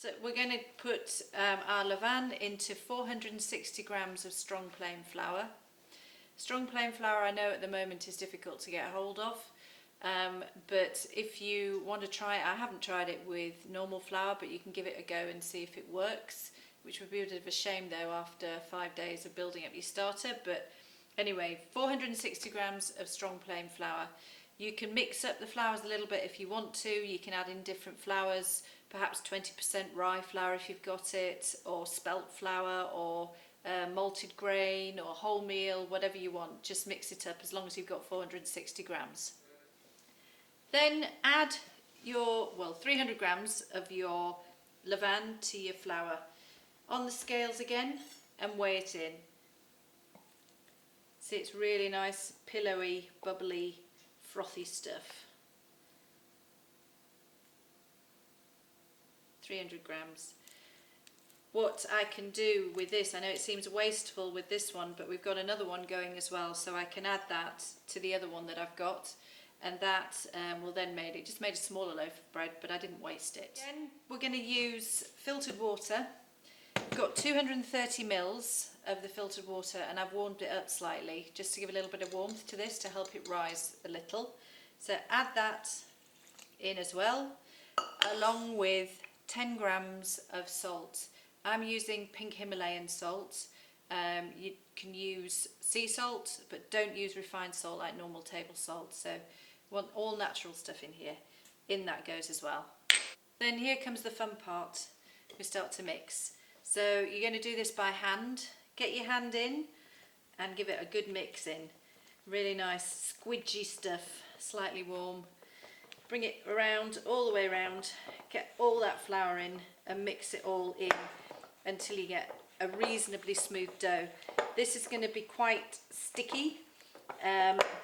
So we're going to put our levain into 460 grams of strong plain flour. Strong plain flour I know at the moment is difficult to get hold of, but if you want to try it, I haven't tried it with normal flour, but you can give it a go and see if it works, which would be a bit of a shame though after 5 days of building up your starter. But anyway, 460 grams of strong plain flour. You can mix up the flours a little bit if you want to. You can add in different flours, perhaps 20% rye flour if you've got it, or spelt flour, or malted grain, or wholemeal, whatever you want. Just mix it up as long as you've got 460 grams. Then add your, 300 grams of your levain to your flour on the scales again and weigh it in. See, it's really nice, pillowy, bubbly, frothy stuff. 300 grams. What I can do with this, I know it seems wasteful with this one, but we've got another one going as well, so I can add that to the other one that I've got, and that will then make it, just made a smaller loaf of bread, but I didn't waste it. Again, we're going to use filtered water. I've got 230 mils of the filtered water, and I've warmed it up slightly just to give a little bit of warmth to this to help it rise a little. So add that in as well, along with 10 grams of salt. I'm using pink Himalayan salt. You can use sea salt, but don't use refined salt like normal table salt. So you want all natural stuff in here. In that goes as well. Then here comes the fun part. We start to mix. So you're going to do this by hand. Get your hand in and give it a good mix in. Really nice squidgy stuff, slightly warm. Bring it around, all the way around. Get all that flour in and mix it all in until you get a reasonably smooth dough. This is going to be quite sticky,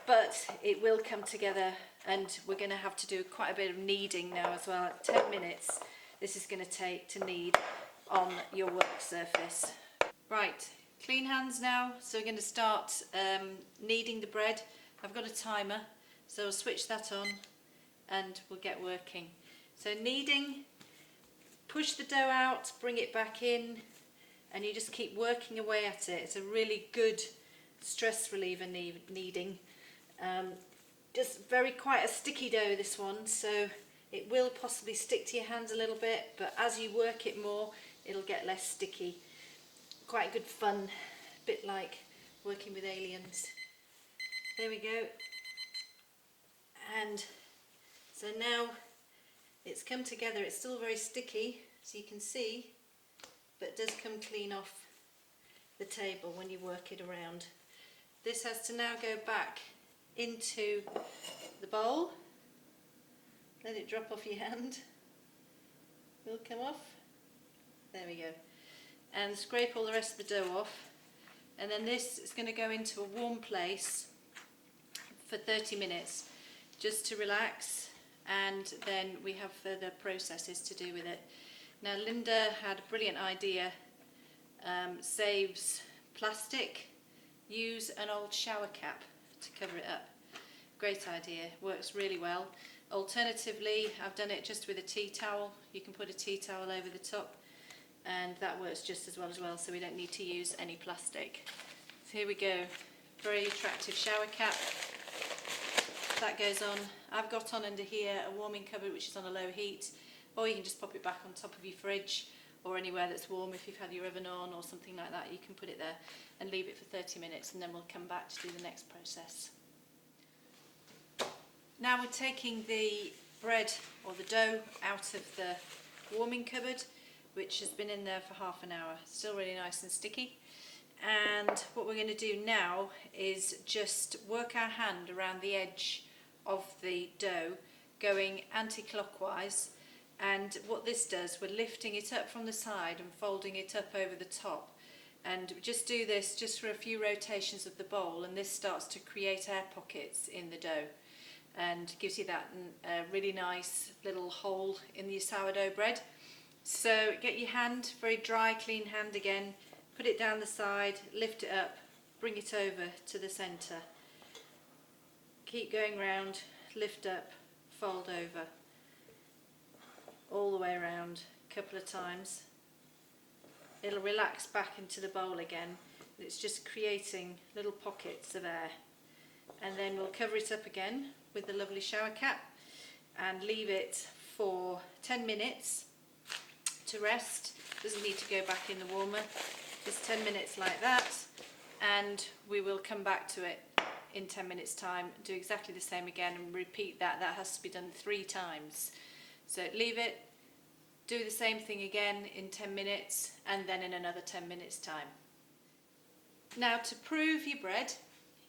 but it will come together, and we're going to have to do quite a bit of kneading now as well. 10 minutes this is going to take to knead on your work surface. Right, clean hands now, so we're going to start kneading the bread. I've got a timer, so I'll switch that on and we'll get working. So kneading, push the dough out, bring it back in, and you just keep working away at it. It's a really good stress reliever kneading. Just quite a sticky dough, this one, so it will possibly stick to your hands a little bit, but as you work it more, it'll get less sticky. Quite good fun, a bit like working with aliens. There we go. And so now it's come together. It's still very sticky, so you can see, but it does come clean off the table when you work it around. This has to now go back into the bowl. Let it drop off your hand. Will come off. There we go. And scrape all the rest of the dough off. And then this is going to go into a warm place for 30 minutes just to relax, and then we have further processes to do with it. Now Linda had a brilliant idea. Saves plastic. Use an old shower cap to cover it up. Great idea, works really well. Alternatively, I've done it just with a tea towel. You can put a tea towel over the top, and that works just as well, so we don't need to use any plastic. So here we go, very attractive shower cap. That goes on. I've got on under here a warming cupboard which is on a low heat, or you can just pop it back on top of your fridge or anywhere that's warm. If you've had your oven on or something like that, you can put it there and leave it for 30 minutes, and then we'll come back to do the next process. Now we're taking the bread or the dough out of the warming cupboard, which has been in there for half an hour. Still really nice and sticky. And what we're going to do now is just work our hand around the edge of the dough, going anti-clockwise. And what this does, we're lifting it up from the side and folding it up over the top. And just do this just for a few rotations of the bowl, and this starts to create air pockets in the dough and gives you that really nice little hole in your sourdough bread. So get your hand, very dry, clean hand again, put it down the side, lift it up, bring it over to the centre. Keep going round, lift up, fold over, all the way around, couple of times, it'll relax back into the bowl again. It's just creating little pockets of air. And then we'll cover it up again with the lovely shower cap and leave it for 10 minutes to rest. Doesn't need to go back in the warmer, just 10 minutes like that, and we will come back to it in 10 minutes time, do exactly the same again and repeat that. That has to be done 3 times. So leave it, do the same thing again in 10 minutes and then in another 10 minutes time. Now, to prove your bread,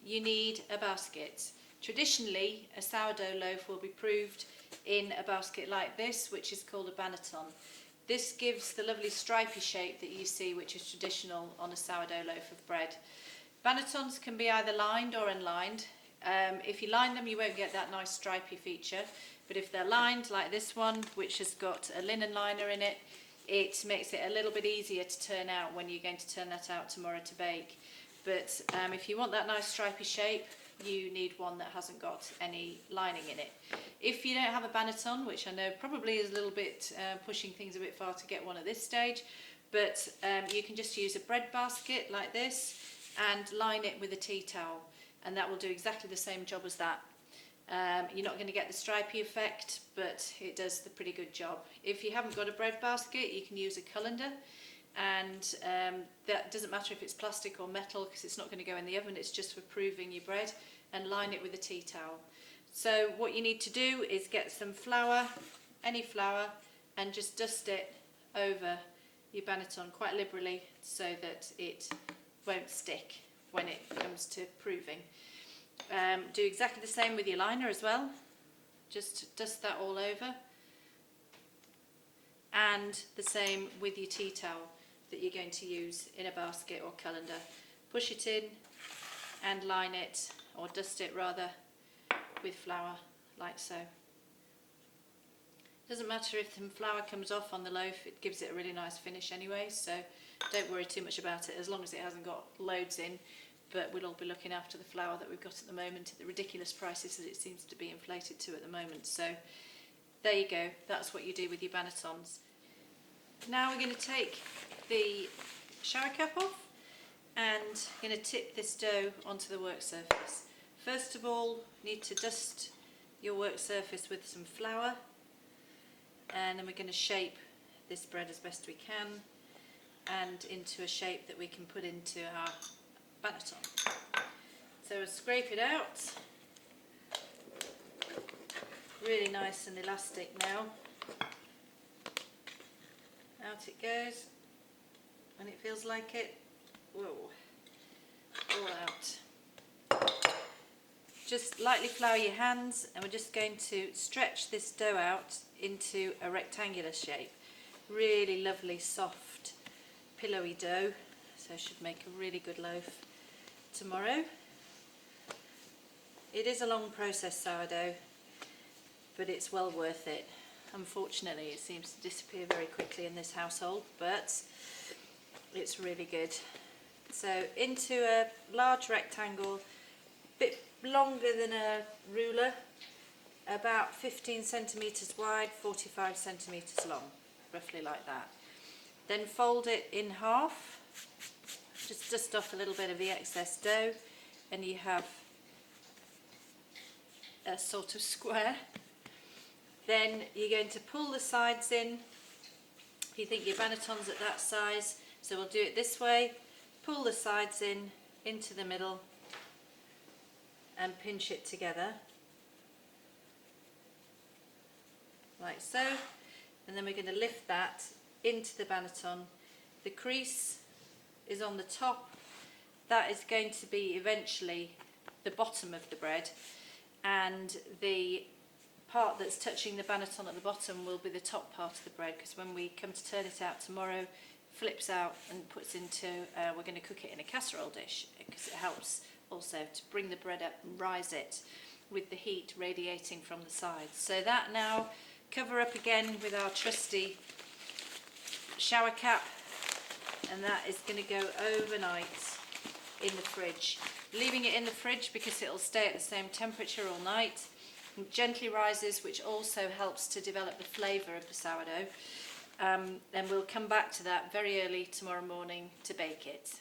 you need a basket. Traditionally, a sourdough loaf will be proved in a basket like this, which is called a banneton. This gives the lovely stripy shape that you see, which is traditional on a sourdough loaf of bread. Bannetons can be either lined or unlined. If you line them, you won't get that nice stripy feature, but if they're lined like this one, which has got a linen liner in it, it makes it a little bit easier to turn out when you're going to turn that out tomorrow to bake. But if you want that nice stripy shape, you need one that hasn't got any lining in it. If you don't have a banneton, which I know probably is a little bit pushing things a bit far to get one at this stage, but you can just use a bread basket like this and line it with a tea towel, and that will do exactly the same job as that. You're not going to get the stripy effect, but it does the pretty good job. If you haven't got a bread basket, you can use a colander, and that doesn't matter if it's plastic or metal because it's not going to go in the oven, it's just for proving your bread, and line it with a tea towel. So what you need to do is get some flour, any flour, and just dust it over your banneton quite liberally so that it won't stick when it comes to proving. Do exactly the same with your liner as well, just dust that all over, and the same with your tea towel that you're going to use in a basket or colander. Push it in and line it, or dust it rather, with flour like so. Doesn't matter if the flour comes off on the loaf, it gives it a really nice finish anyway, so don't worry too much about it as long as it hasn't got loads in. But we'll all be looking after the flour that we've got at the moment at the ridiculous prices that it seems to be inflated to at the moment. So there you go, that's what you do with your bannetons. Now we're going to take the shower cap off and going to tip this dough onto the work surface. First of all, you need to dust your work surface with some flour, and then we're going to shape this bread as best we can and into a shape that we can put into our banneton. So we'll scrape it out. Really nice and elastic now. Out it goes. When it feels like it, whoa, all out. Just lightly flour your hands, and we're just going to stretch this dough out into a rectangular shape. Really lovely, soft, pillowy dough, so should make a really good loaf tomorrow. It is a long process, sourdough, but it's well worth it. Unfortunately, it seems to disappear very quickly in this household, but it's really good. So into a large rectangle, a bit longer than a ruler, about 15 centimetres wide, 45 centimetres long, roughly like that. Then fold it in half, just dust off a little bit of the excess dough, and you have a sort of square. Then you're going to pull the sides in, if you think your banneton's at that size. So we'll do it this way, pull the sides in, into the middle, and pinch it together, like so. And then we're going to lift that into the banneton. The crease is on the top. That is going to be eventually the bottom of the bread, and the part that's touching the banneton at the bottom will be the top part of the bread, because when we come to turn it out tomorrow, flips out and puts into, we're going to cook it in a casserole dish, because it helps also to bring the bread up and rise it with the heat radiating from the sides. So that now, cover up again with our trusty shower cap, and that is going to go overnight in the fridge. Leaving it in the fridge because it'll stay at the same temperature all night. It gently rises, which also helps to develop the flavour of the sourdough. and we'll come back to that very early tomorrow morning to bake it.